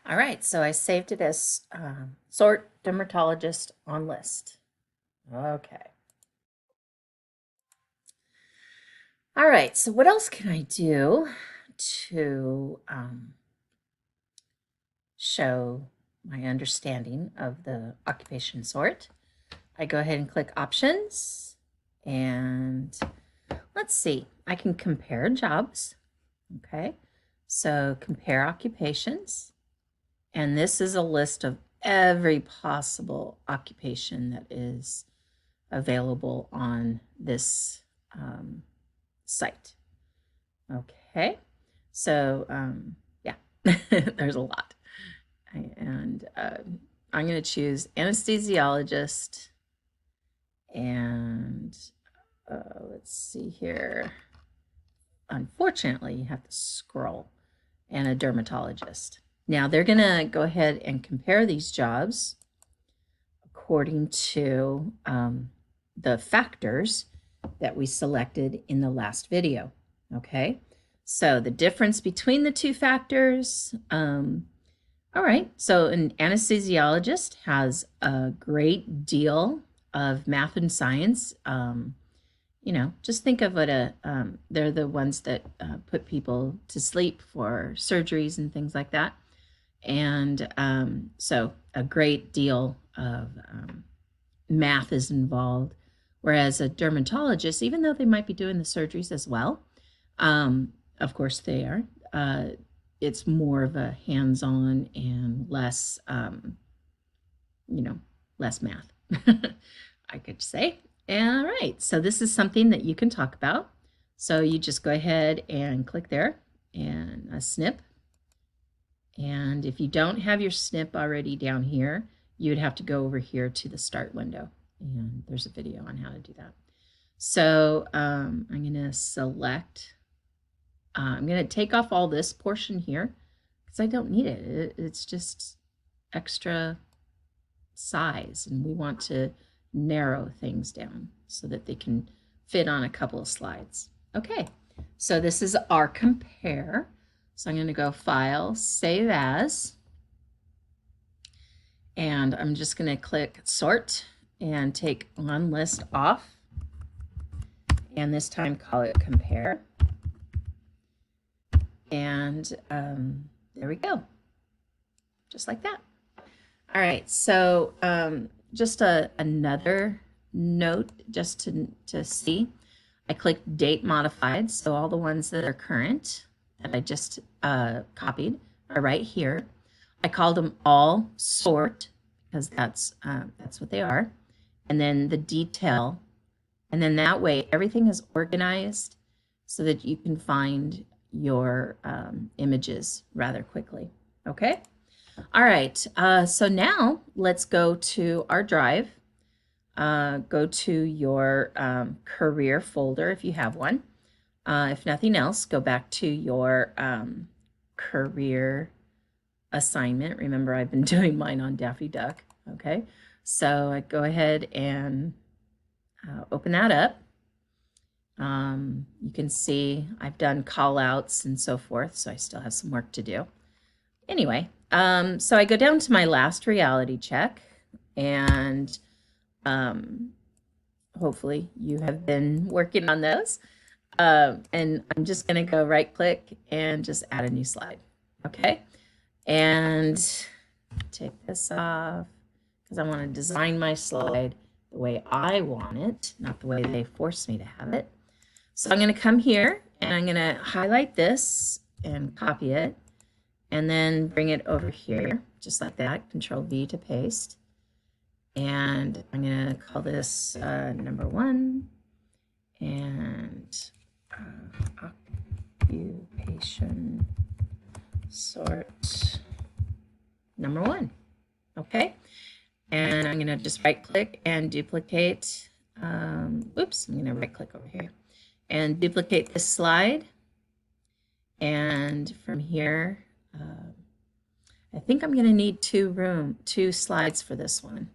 All right, so I saved it as sort dermatologist on list. Okay. All right, so what else can I do to show my understanding of the occupation sort? I go ahead and click options, and let's see, I can compare jobs. Okay, so compare occupations. And this is a list of every possible occupation that is available on this site. Okay, so yeah, there's a lot. And I'm going to choose anesthesiologist. And let's see here. Unfortunately, you have to scroll. And a dermatologist. Now they're going to go ahead and compare these jobs according to the factors that we selected in the last video. Okay, so the difference between the two factors. All right, so an anesthesiologist has a great deal of math and science. You know, just think of what they're the ones that put people to sleep for surgeries and things like that. And so a great deal of math is involved. Whereas a dermatologist, even though they might be doing the surgeries as well, of course they are, it's more of a hands-on and less, you know, less math, I could say. All right, so this is something that you can talk about. So you just go ahead and click there and a snip. And if you don't have your snip already down here, you'd have to go over here to the start window. And there's a video on how to do that. So I'm going to select, I'm going to take off all this portion here because I don't need it. It's just extra size, and we want to narrow things down so that they can fit on a couple of slides. Okay, so this is our compare. So I'm going to go File, Save As, and I'm just going to click Sort and take On List off, and this time call it Compare. And there we go, just like that. All right, so just another note just to see. I clicked Date Modified, so all the ones that are current that I just copied are right here. I called them all sort because that's what they are. And then the detail. And then that way everything is organized so that you can find your images rather quickly. Okay? All right, so now let's go to our drive. Go to your career folder if you have one. If nothing else, go back to your career assignment. Remember, I've been doing mine on Daffy Duck. Okay, so I go ahead and open that up. You can see I've done call outs and so forth, so I still have some work to do. Anyway, so I go down to my last reality check, and hopefully you have been working on those. And I'm just going to go right click and just add a new slide. Okay. And take this off because I want to design my slide the way I want it, not the way they force me to have it. So I'm going to come here and I'm going to highlight this and copy it and then bring it over here just like that. Control V to paste. And I'm going to call this number 1 and occupation sort number 1. Okay. And I'm going to just right click and duplicate. Oops, I'm going to right click over here and duplicate this slide. And from here, I think I'm going to need two slides for this one.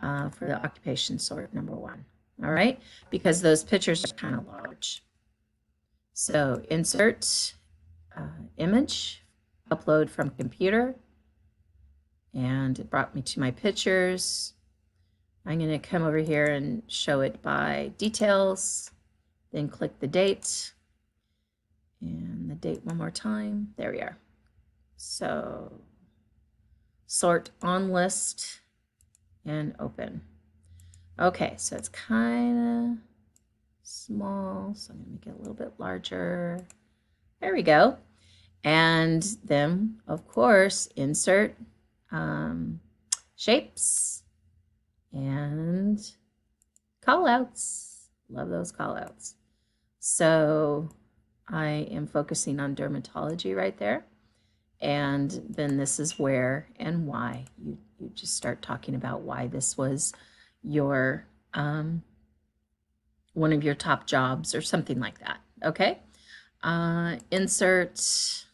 For the occupation sort number 1. All right, because those pictures are kind of large. So insert image, upload from computer, and it brought me to my pictures. I'm going to come over here and show it by details, then click the date and the date one more time. There we are. So sort on list and open. Okay, so it's kind of small, so I'm going to make it a little bit larger. There we go. And then, of course, insert shapes and callouts. Love those callouts. So I am focusing on dermatology right there. And then this is where and why. You just start talking about why this was your one of your top jobs or something like that. Okay. Insert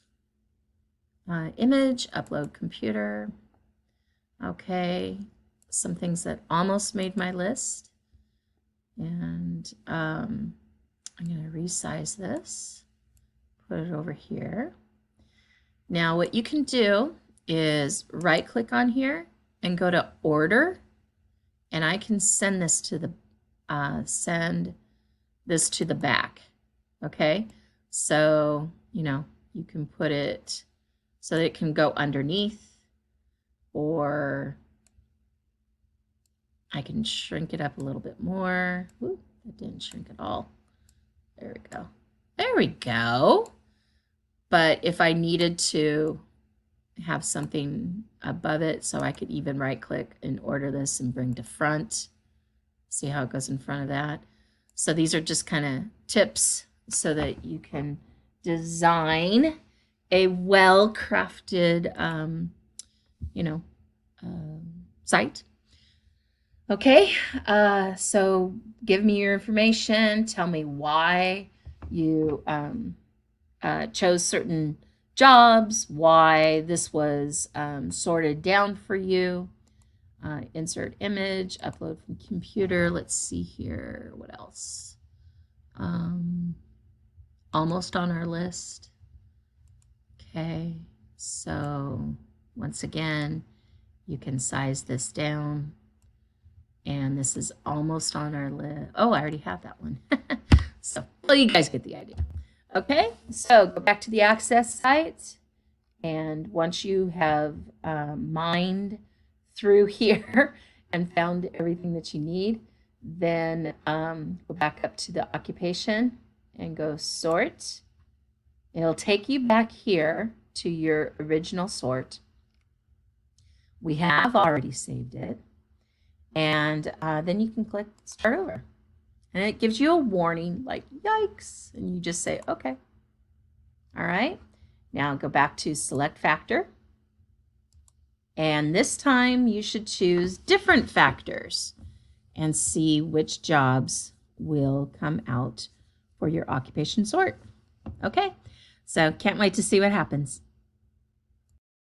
image, upload computer. Okay. Some things that almost made my list. And I'm going to resize this, put it over here. Now what you can do is right click on here and go to order, and I can send this to the back. Okay, so you can put it so that it can go underneath, or I can shrink it up a little bit more. Ooh, that didn't shrink at all. There we go. There we go. But if I needed to have something above it, so I could even right click and order this and bring to front. See how it goes in front of that. So these are just kind of tips so that you can design a well-crafted, site. Okay, so give me your information. Tell me why you chose certain jobs, why this was sorted down for you. Insert image, upload from computer. Let's see here. What else? Almost on our list. Okay, so once again, you can size this down. And this is almost on our list. Oh, I already have that one. So, well, you guys get the idea. Okay, so go back to the AKCIS site. And once you have mined through here and found everything that you need, then go back up to the occupation and go sort. It'll take you back here to your original sort. We have already saved it. And then you can click start over. And it gives you a warning like, yikes. And you just say, okay. All right. Now go back to select factor. And this time you should choose different factors and see which jobs will come out for your occupation sort. Okay. So can't wait to see what happens.